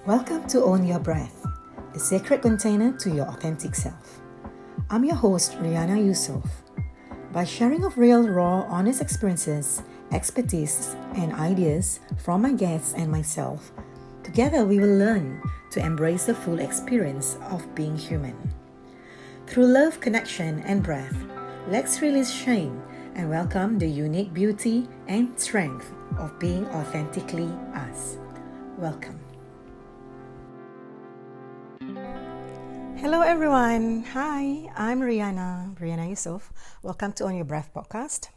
Welcome to Own Your Breath, a sacred container to your authentic self. I'm your host, Ryana Yusof. By sharing of real, raw, honest experiences, expertise, and ideas from my guests and myself, together we will learn to embrace the full experience of being human. Through love, connection, and breath, let's release shame and welcome the unique beauty and strength of being authentically us. Welcome. Hello everyone. Hi, I'm Ryana Yusof. Welcome to On Your Breath podcast.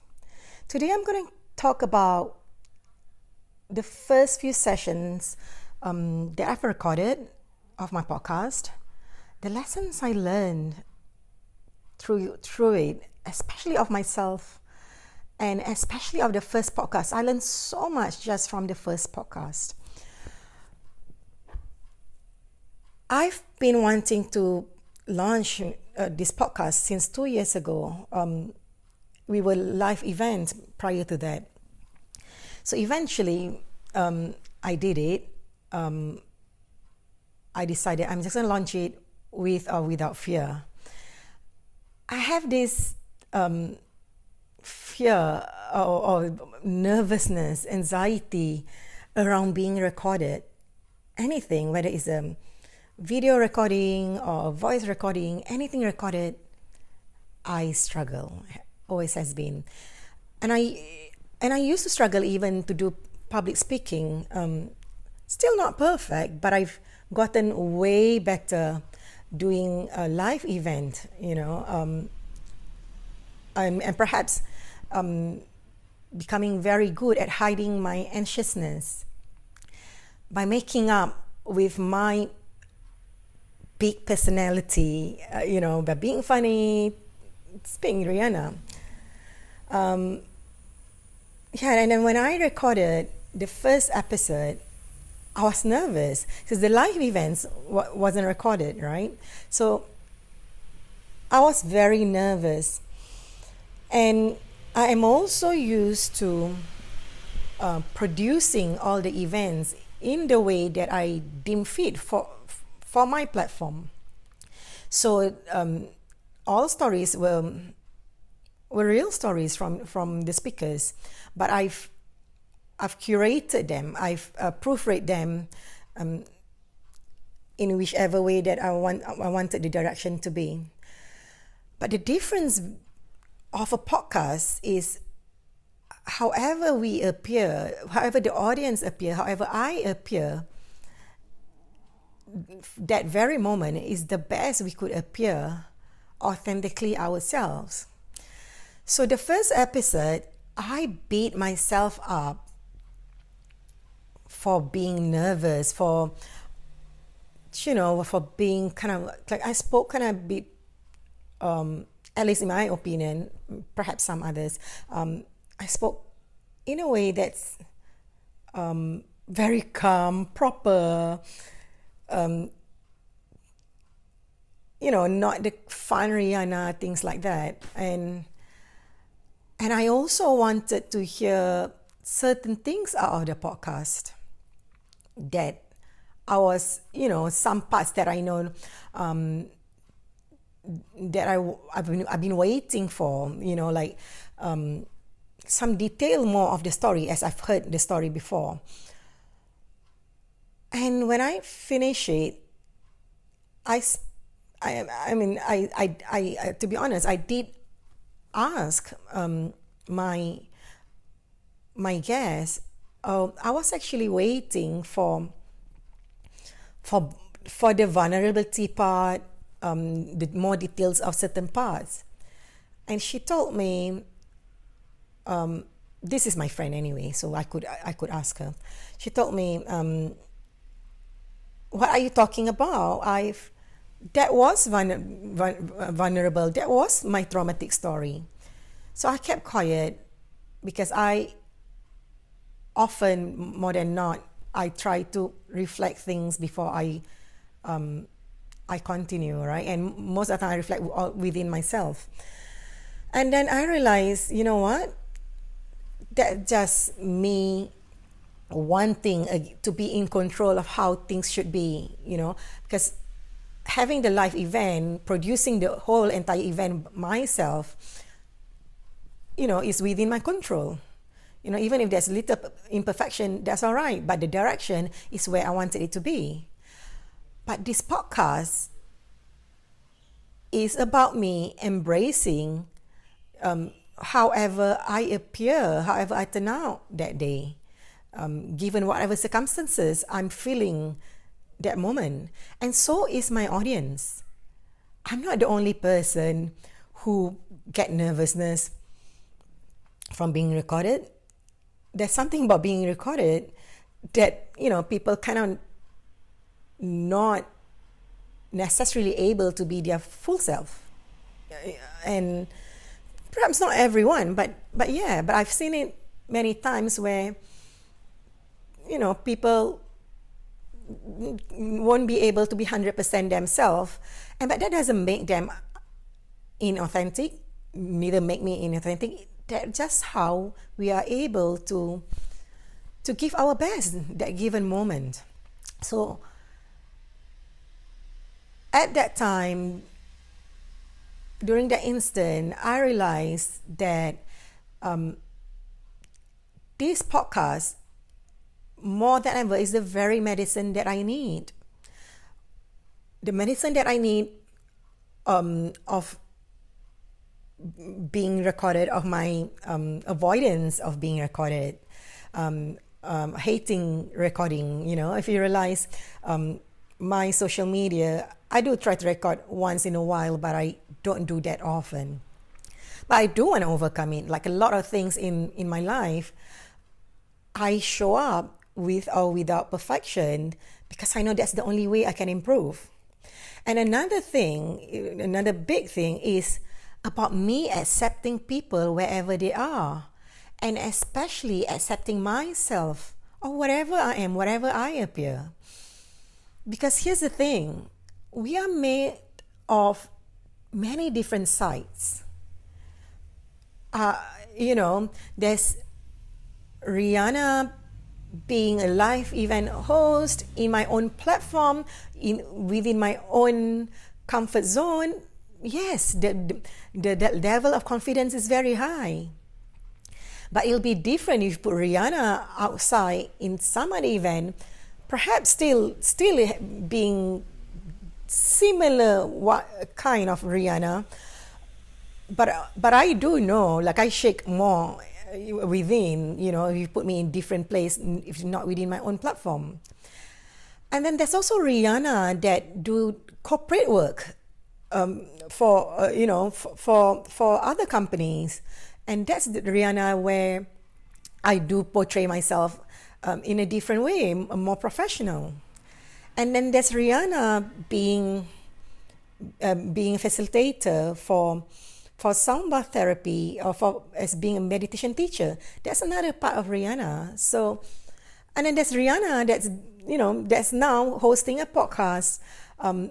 Today I'm going to talk about the first few sessions that I've recorded of my podcast, the lessons I learned through it, especially of myself and especially of the first podcast. I learned so much just from the first podcast. I've been wanting to launch this podcast since 2 years ago. We were live events prior to that. So eventually, I did it. I decided I'm just going to launch it with or without fear. I have this fear or nervousness, anxiety around being recorded. Anything, whether it's a video recording or voice recording, anything recorded, I struggle, always has been. And I used to struggle even to do public speaking. Still not perfect, but I've gotten way better doing a live event, and perhaps becoming very good at hiding my anxiousness by making up with my big personality, by being funny, being Ryana. And then when I recorded the first episode, I was nervous because the live events wasn't recorded, right? So I was very nervous. And I am also used to producing all the events in the way that I deem fit for my platform. So all stories were real stories from the speakers, but I've curated them, I've proofread them in whichever way that I wanted the direction to be. But the difference of a podcast is however we appear, however the audience appear, however I appear, that very moment is the best we could appear authentically ourselves. So the first episode, I beat myself up for being nervous, for being kind of like I spoke kind of a bit, at least in my opinion, perhaps some others, I spoke in a way that's very calm, proper, not the fun Ryana, things like that. And I also wanted to hear certain things out of the podcast that I was, some parts that I know that I've been waiting for, like some detail more of the story as I've heard the story before. And when I finish it, I to be honest, I did ask my guest. I was actually waiting for the vulnerability part, the more details of certain parts, and she told me, this is my friend anyway, so I could ask her. She told me, what are you talking about? That was vulnerable. That was my traumatic story. So I kept quiet because I often, more than not, I try to reflect things before I continue, right? And most of the time I reflect within myself. And then I realized, you know what? That's just me wanting to be in control of how things should be, because having the live event, producing the whole entire event myself, is within my control. Even if there's little imperfection, that's all right. But the direction is where I wanted it to be. But this podcast is about me embracing however I appear, however I turn out that day, given whatever circumstances I'm feeling that moment. And so is my audience. I'm not the only person who get nervousness from being recorded. There's something about being recorded that, people kind of not necessarily able to be their full self. And perhaps not everyone, but I've seen it many times where, people won't be able to be 100% themselves, but that doesn't make them inauthentic, neither make me inauthentic. That's just how we are able to give our best that given moment. So at that time, during that instant, I realized that this podcast, more than ever, is the very medicine that I need. The medicine that I need of being recorded, of my avoidance of being recorded, hating recording. If you realize my social media, I do try to record once in a while, but I don't do that often. But I do want to overcome it. Like a lot of things in my life, I show up with or without perfection because I know that's the only way I can improve. And another big thing is about me accepting people wherever they are, and especially accepting myself or whatever I am, whatever I appear. Because here's the thing, we are made of many different sides. There's Ryana being a live event host in my own platform, within my own comfort zone. Yes, the level of confidence is very high. But it'll be different if you put Ryana outside in some other event, perhaps still being similar kind of Ryana. But I do know, like I shake more within, if you put me in different place, if not within my own platform. And then there's also Ryana that do corporate work for other companies, and that's the Ryana where I do portray myself in a different way, more professional. And then there's Ryana being a facilitator for sound bath therapy, or as being a meditation teacher. That's another part of Ryana. So, and then there's Ryana that's now hosting a podcast, and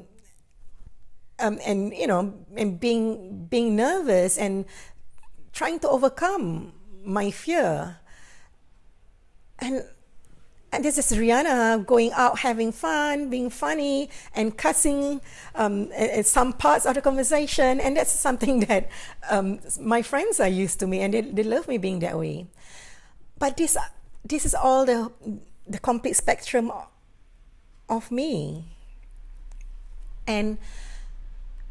being nervous and trying to overcome my fear. And this is Ryana going out, having fun, being funny, and cussing at some parts of the conversation. And that's something that my friends are used to me, and they love me being that way. But this is all the complete spectrum of me. And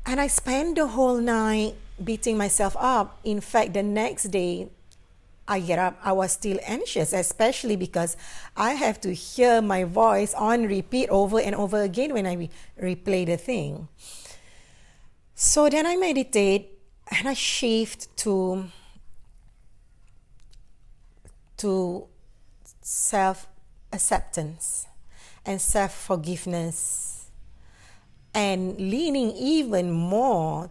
I spent the whole night beating myself up. In fact, the next day, I get up, I was still anxious, especially because I have to hear my voice on repeat over and over again when I replay the thing. So then I meditate and I shift to self-acceptance and self-forgiveness, and leaning even more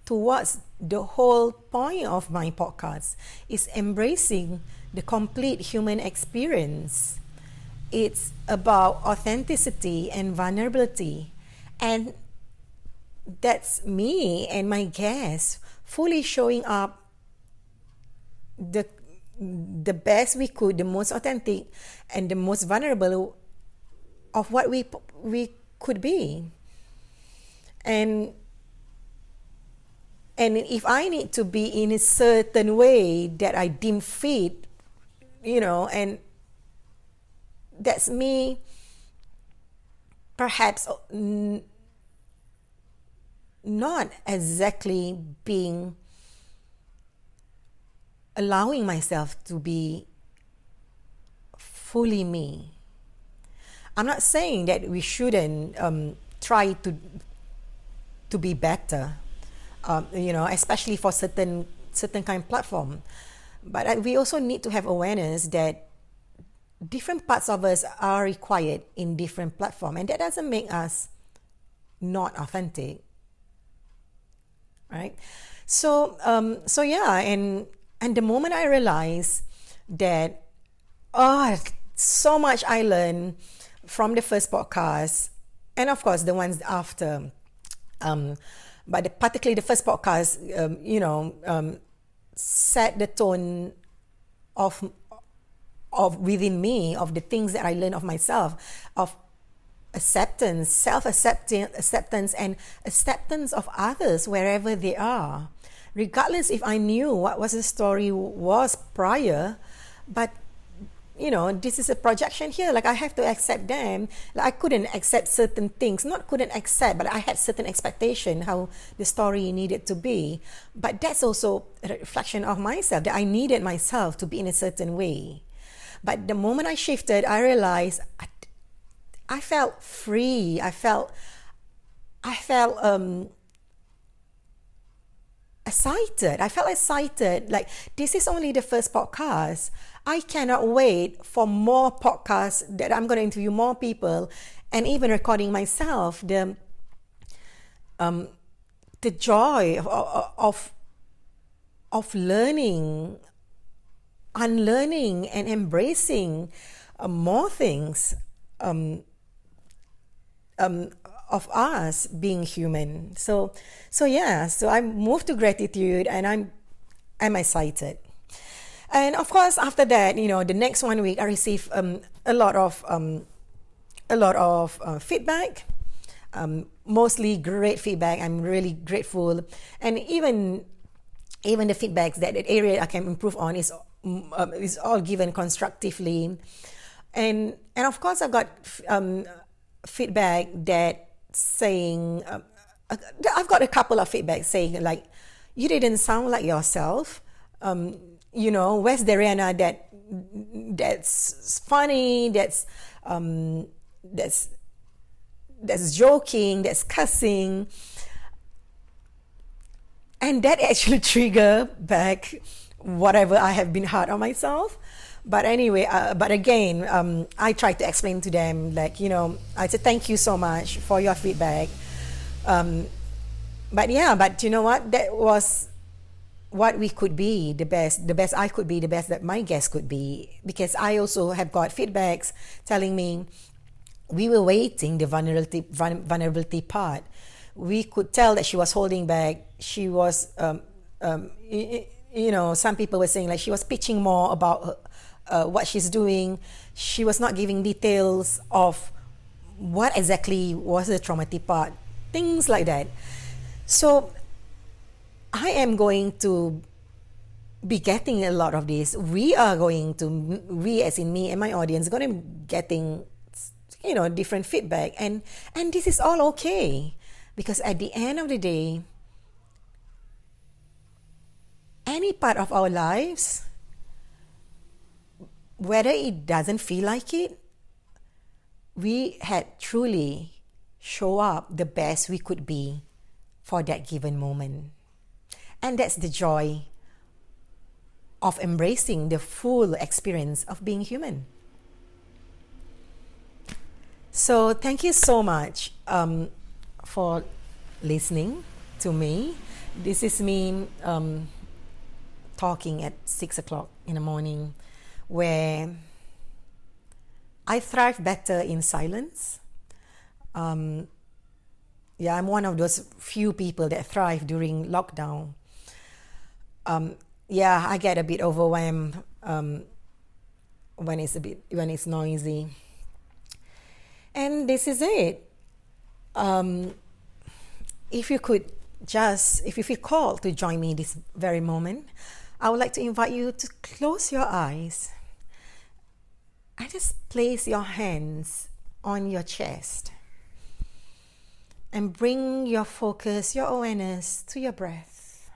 towards the whole point of my podcast is embracing the complete human experience. It's about authenticity and vulnerability. And that's me and my guests fully showing up the best we could, the most authentic and the most vulnerable of what we could be. And if I need to be in a certain way that I deem fit, and that's me perhaps not exactly allowing myself to be fully me. I'm not saying that we shouldn't try to be better, especially for certain kind of platform. But we also need to have awareness that different parts of us are required in different platform, and that doesn't make us not authentic, right? So yeah, and the moment I realized that, so much I learned from the first podcast, and of course the ones after, but particularly the first podcast, set the tone of within me, of the things that I learned of myself, of acceptance, acceptance, and acceptance of others wherever they are, regardless if I knew what was the story was prior. But this is a projection here. Like, I have to accept them. Like, I couldn't accept certain things. Not couldn't accept, but I had certain expectation how the story needed to be. But that's also a reflection of myself, that I needed myself to be in a certain way. But the moment I shifted, I realized I felt free. I felt excited. I felt excited. Like, this is only the first podcast. I cannot wait for more podcasts that I'm going to interview more people, and even recording myself. The joy of learning, unlearning, and embracing more things of us being human. So I moved to gratitude, and I'm excited. And of course, after that, the next 1 week, I received a lot of feedback, mostly great feedback. I'm really grateful, and even the feedbacks that area I can improve on is all given constructively, and of course, I got feedback that saying, I've got a couple of feedback saying, like, you didn't sound like yourself. Where's the Ryana that's funny, that's joking, that's cussing, and that actually trigger back whatever I have been hard on myself. But anyway, but again, I tried to explain to them, like, I said, thank you so much for your feedback. But you know what? That was what we could be, the best I could be, the best that my guest could be. Because I also have got feedbacks telling me we were waiting the vulnerability part. We could tell that she was holding back. She was, some people were saying, like, she was pitching more about what she's doing. She was not giving details of what exactly was the traumatic part, things like that. So I am going to be getting a lot of this. We as in me and my audience, going to be getting, different feedback. And this is all okay. Because at the end of the day, any part of our lives, whether it doesn't feel like it, we had truly show up the best we could be for that given moment. And that's the joy of embracing the full experience of being human. So thank you so much for listening to me. This is me talking at 6 o'clock in the morning, where I thrive better in silence. I'm one of those few people that thrive during lockdown. I get a bit overwhelmed when it's noisy. And this is it. If you feel called to join me this very moment, I would like to invite you to close your eyes and just place your hands on your chest and bring your focus, your awareness to your breath.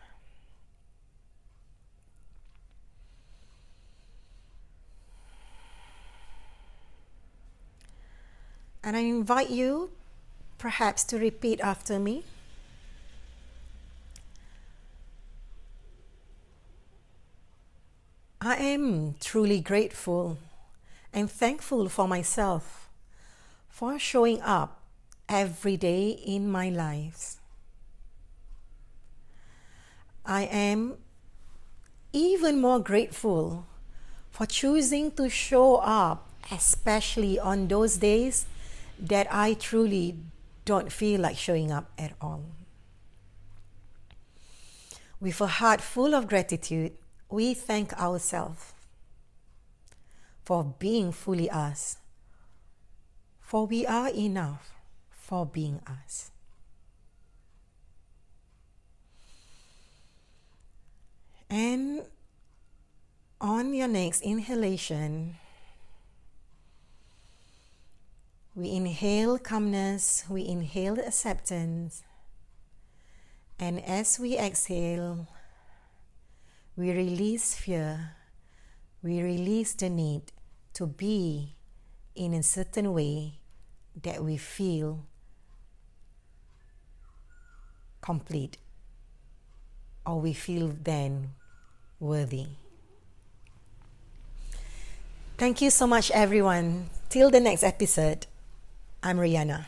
And I invite you perhaps to repeat after me. I am truly grateful and thankful for myself for showing up every day in my life. I am even more grateful for choosing to show up, especially on those days that I truly don't feel like showing up at all. With a heart full of gratitude, we thank ourselves for being fully us, for we are enough for being us. And on your next inhalation, we inhale calmness, we inhale acceptance, and as we exhale, we release fear, we release the need to be in a certain way that we feel complete or we feel then worthy. Thank you so much, everyone. Till the next episode, I'm Ryana.